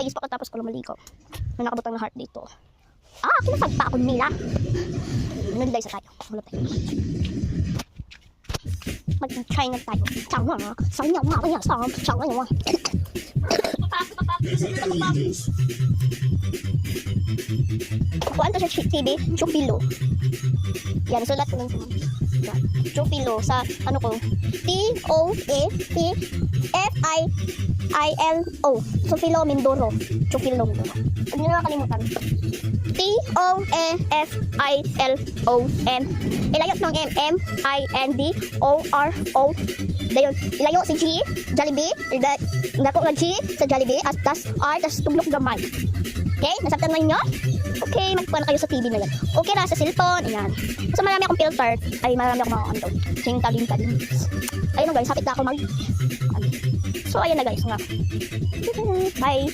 Facebook tapos ko lumaligo. May nakabutang na heart dito. Kinasagpa ako nila. Nalilay sa tayo. Wala tayo. Mag-try na tayo. Sayang mga kaya. Sayang mga. Kuhaan to sa TV, Chupilo. Yan, sulat ko lang sa Chupilo sa ano ko, T-O-A-P-F-I-I-L-O. Chupilo Mindoro. Chupilo Mindoro. Huwag nyo na makalimutan. T-O-A-F-I-L-O-N. Ilayot ng M-M-I-N-D-O-R-O. Dayon, ilayo si G, Jollibee. Dako na G sa Jollibee. Tas R, tas tuglok gamay. Okay? Nasabtan mo ninyo? Okay, magpuan na kayo sa TV na yan. Okay na, sa cellphone. Ayan. So marami akong filter. Ay, marami akong mga ano. Sing-taling. Ayun na guys, hapit na ako mag... So, ayan na guys. Bye!